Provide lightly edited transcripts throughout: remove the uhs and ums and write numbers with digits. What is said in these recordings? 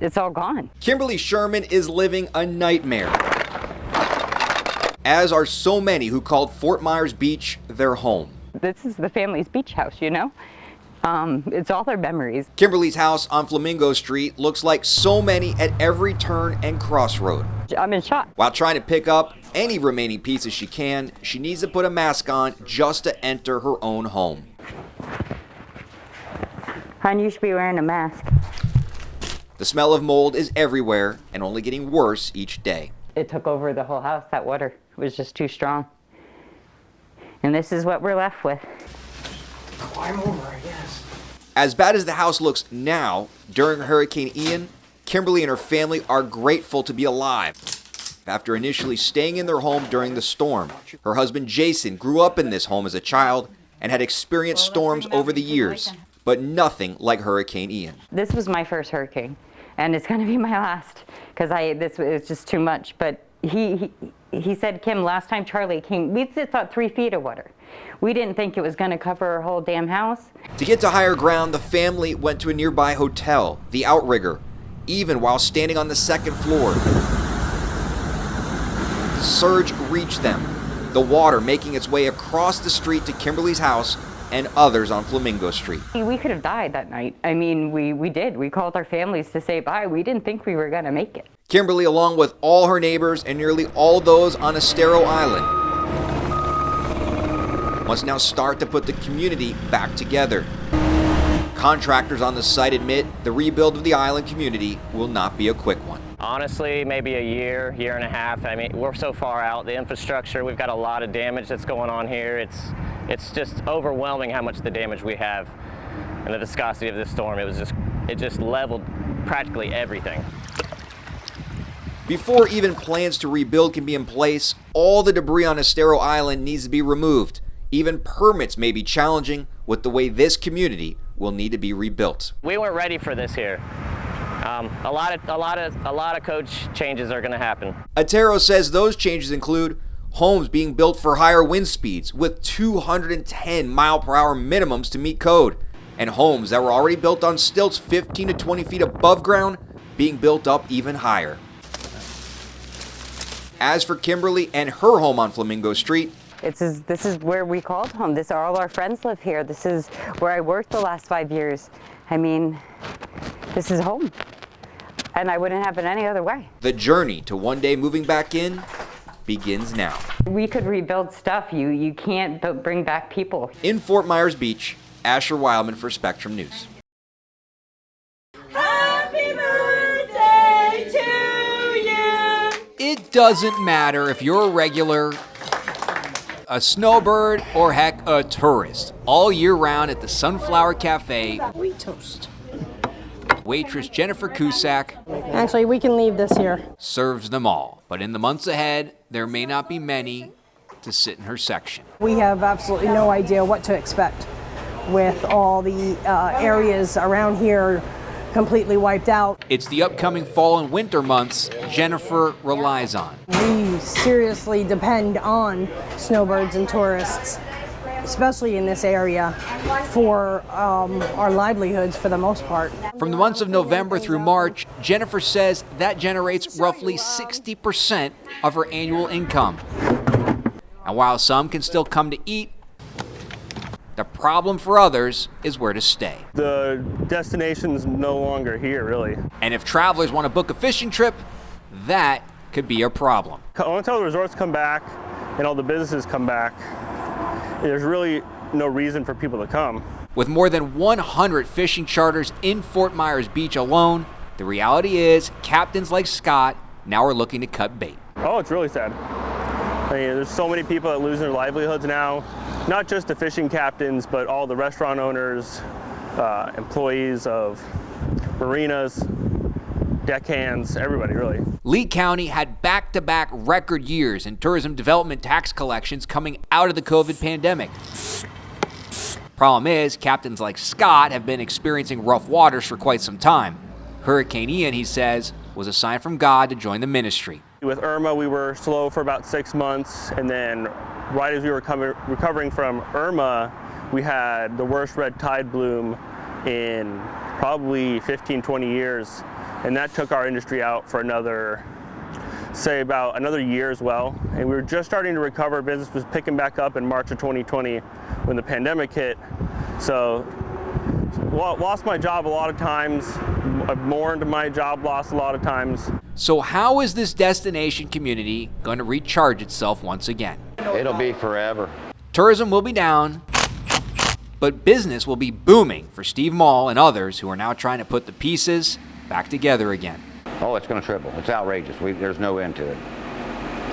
it's all gone. Kimberly Sherman is living a nightmare, as are so many who called Fort Myers Beach their home. This is the family's beach house, you know? It's all their memories. Kimberly's house on Flamingo Street looks like so many at every turn and crossroad. I'm in shock. While trying to pick up any remaining pieces she can, she needs to put a mask on just to enter her own home. Hon, you should be wearing a mask. The smell of mold is everywhere and only getting worse each day. It took over the whole house. That water was just too strong. And this is what we're left with. Climb over, I guess. As bad as the house looks now, during Hurricane Ian, Kimberly and her family are grateful to be alive after initially staying in their home during the storm. Her husband Jason grew up in this home as a child and had experienced storms over the years, but nothing like Hurricane Ian. This was my first hurricane, and it's going to be my last, because this was just too much. But he said, Kim, last time Charlie came, we just thought 3 feet of water. We didn't think it was going to cover our whole damn house. To get to higher ground, the family went to a nearby hotel, the Outrigger, even while standing on the 2nd floor. The surge reached them, the water making its way across the street to Kimberly's house and others on Flamingo Street. We could have died that night. I mean, we did. We called our families to say bye. We didn't think we were going to make it. Kimberly, along with all her neighbors and nearly all those on Estero Island, must now start to put the community back together. Contractors on the site admit the rebuild of the island community will not be a quick one. Honestly, maybe a year and a half. I mean, we're so far out. The infrastructure, we've got a lot of damage that's going on here. It's just overwhelming how much the damage we have. And the viscosity of this storm, it just leveled practically everything. Before even plans to rebuild can be in place, all the debris on Estero Island needs to be removed. Even permits may be challenging with the way this community will need to be rebuilt. We weren't ready for this here. A lot of code changes are going to happen. Estero says those changes include homes being built for higher wind speeds with 210 mile-per-hour minimums to meet code, and homes that were already built on stilts 15 to 20 feet above ground being built up even higher. As for Kimberly and her home on Flamingo Street, This is where we called home. All our friends live here. This is where I worked the last 5 years. I mean, this is home. And I wouldn't have it any other way. the journey to one day moving back in begins now. We could rebuild stuff. You can't bring back people. In Fort Myers Beach, Asher Wildman for Spectrum News. Happy birthday to you. It doesn't matter if you're a regular, a snowbird, or heck, a tourist. All year round at the Sunflower Cafe, We toast. waitress Jennifer Cusack Actually, we can leave this here. serves them all. But in the months ahead, there may not be many to sit in her section. We have absolutely no idea what to expect with all the areas around here completely wiped out. It's the upcoming fall and winter months Jennifer relies on. We seriously depend on snowbirds and tourists, especially in this area, for our livelihoods for the most part. From the months of November through March, Jennifer says that generates roughly 60% of her annual income. And while some can still come to eat, the problem for others is where to stay. The destination's no longer here, really. And if travelers want to book a fishing trip, that could be a problem. Until the resorts come back and all the businesses come back, there's really no reason for people to come. With more than 100 fishing charters in Fort Myers Beach alone, the reality is captains like Scott now are looking to cut bait. Oh, it's really sad. I mean, there's so many people that lose their livelihoods now, not just the fishing captains, but all the restaurant owners, employees of marinas, deckhands, everybody really. Lee County had back-to-back record years in tourism development tax collections coming out of the COVID pandemic. Problem is, captains like Scott have been experiencing rough waters for quite some time. Hurricane Ian, he says, was a sign from God to join the ministry. With Irma, we were slow for about 6 months, and then right as we were recovering from Irma, we had the worst red tide bloom in probably 15, 20 years. and that took our industry out for another, say about another year as well. And we were just starting to recover. Business was picking back up in March of 2020 when the pandemic hit. So lost my job a lot of times. I've mourned my job loss a lot of times. So how is this destination community going to recharge itself once again? It'll be forever. Tourism will be down, but business will be booming for Steve Mall and others who are now trying to put the pieces back together again. Oh, it's going to triple. It's outrageous. There's no end to it.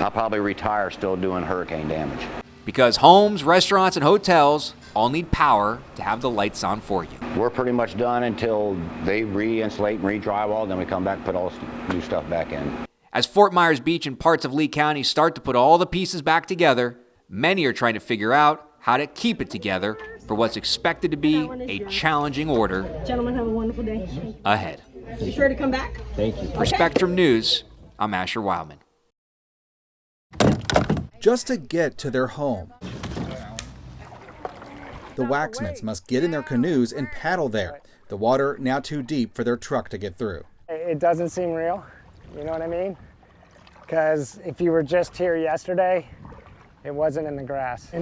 I'll probably retire still doing hurricane damage. Because homes, restaurants, and hotels all need power to have the lights on for you. We're pretty much done until they re-insulate and re-drywall, then we come back and put all this new stuff back in. As Fort Myers Beach and parts of Lee County start to put all the pieces back together, many are trying to figure out how to keep it together for what's expected to be a challenging order. Gentlemen, have a wonderful day. Ahead. Be sure to come back. Thank you. For Spectrum News, I'm Asher Wildman. Just to get to their home, the Waxmans must get in their canoes and paddle there. The water now too deep for their truck to get through. It doesn't seem real, you know what I mean? Because if you were just here yesterday, it wasn't in the grass.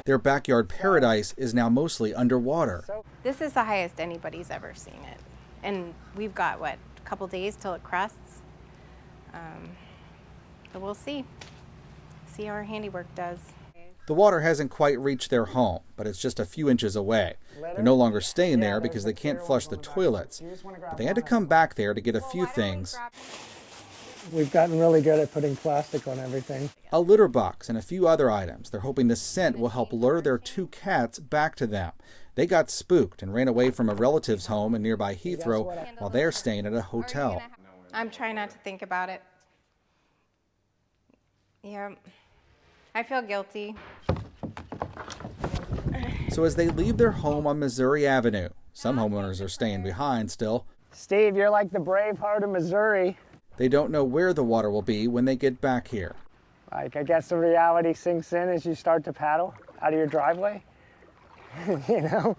Their backyard paradise is now mostly underwater. This is the highest anybody's ever seen it. And we've got, what, a couple days till it crests? So we'll see how our handiwork does. The water hasn't quite reached their home, but it's just a few inches away. They're no longer staying there because they can't flush the toilets. But they had to come back there to get a few things. We've gotten really good at putting plastic on everything. A litter box and a few other items. They're hoping the scent will help lure their 2 cats back to them. They got spooked and ran away from a relative's home in nearby Heathrow while they're staying at a hotel. I'm trying not to think about it. Yeah, I feel guilty. So as they leave their home on Missouri Avenue, some homeowners are staying behind still. Steve, you're like the brave heart of Missouri. They don't know where the water will be when they get back here. Like, I guess the reality sinks in as you start to paddle out of your driveway. You know?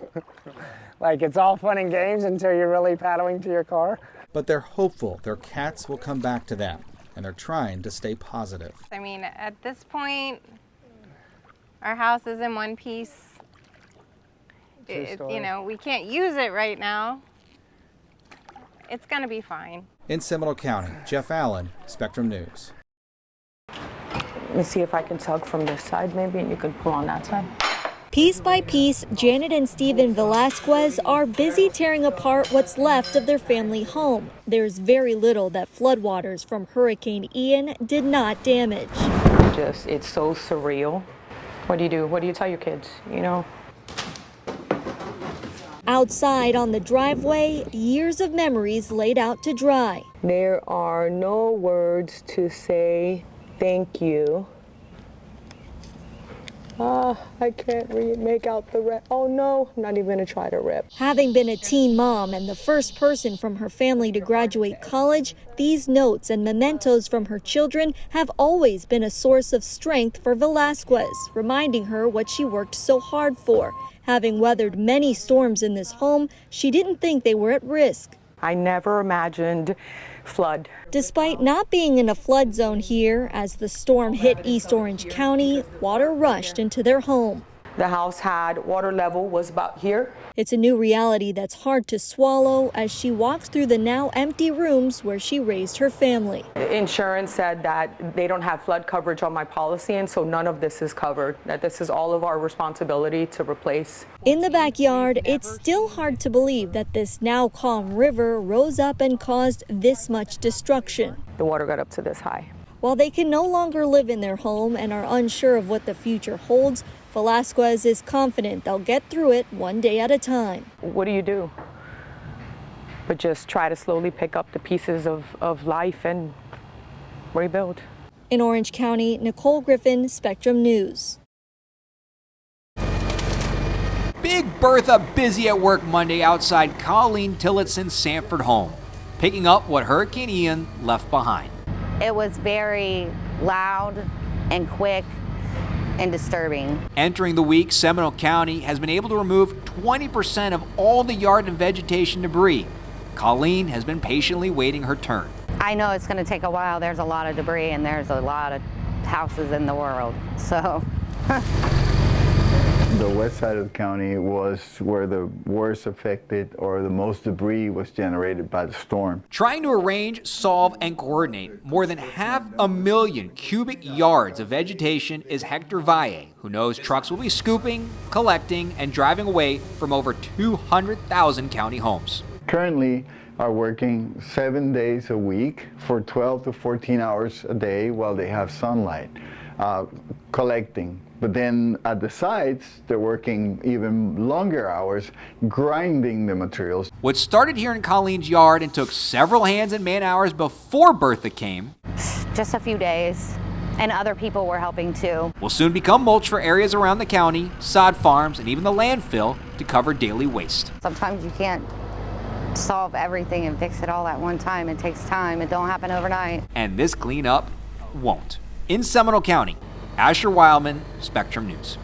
Like, it's all fun and games until you're really paddling to your car. But they're hopeful their cats will come back to them, and they're trying to stay positive. I mean, at this point, our house is in one piece. You know, we can't use it right now. It's gonna be fine. In Seminole County, Jeff Allen, Spectrum News. Let me see if I can tug from this side maybe, and you can pull on that side. Piece by piece, Janet and Stephen Velasquez are busy tearing apart what's left of their family home. There's very little that floodwaters from Hurricane Ian did not damage. It's so surreal. What do you do? What do you tell your kids, you know? Outside on the driveway, years of memories laid out to dry. There are no words to say thank you. I can't make out the rip. Oh no, I'm not even gonna try to rip. Having been a teen mom and the first person from her family to graduate college, these notes and mementos from her children have always been a source of strength for Velasquez, reminding her what she worked so hard for. Having weathered many storms in this home, she didn't think they were at risk. I never imagined flood. Despite not being in a flood zone here, as the storm hit East Orange County, water rushed into their home. The house had water level was about here. It's a new reality that's hard to swallow as she walks through the now empty rooms where she raised her family. Insurance said that they don't have flood coverage on my policy, and so none of this is covered, that this is all of our responsibility to replace. In the backyard, it's still hard to believe that this now calm river rose up and caused this much destruction. The water got up to this high. While they can no longer live in their home and are unsure of what the future holds, Velasquez is confident they'll get through it one day at a time. What do you do? But just try to slowly pick up the pieces of life and rebuild. In Orange County, Nicole Griffin, Spectrum News. Big Bertha busy at work Monday outside Colleen Tillotson's Sanford home, picking up what Hurricane Ian left behind. It was very loud and quick and disturbing. Entering the week, Seminole County has been able to remove 20% of all the yard and vegetation debris. Colleen has been patiently waiting her turn. I know it's going to take a while. There's a lot of debris and there's a lot of houses in the world, so. The west side of the county was where the worst affected or the most debris was generated by the storm. Trying to arrange, solve, and coordinate more than 500,000 cubic yards of vegetation is Hector Valle, who knows trucks will be scooping, collecting, and driving away from over 200,000 county homes. Currently are working 7 days a week for 12 to 14 hours a day while they have sunlight, collecting. But then at the sites, they're working even longer hours, grinding the materials. What started here in Colleen's yard and took several hands and man hours before Bertha came, just a few days, and other people were helping too. Will soon become mulch for areas around the county, sod farms, and even the landfill to cover daily waste. Sometimes you can't solve everything and fix it all at one time. It takes time. It don't happen overnight. And this cleanup won't. In Seminole County, Asher Wildman, Spectrum News.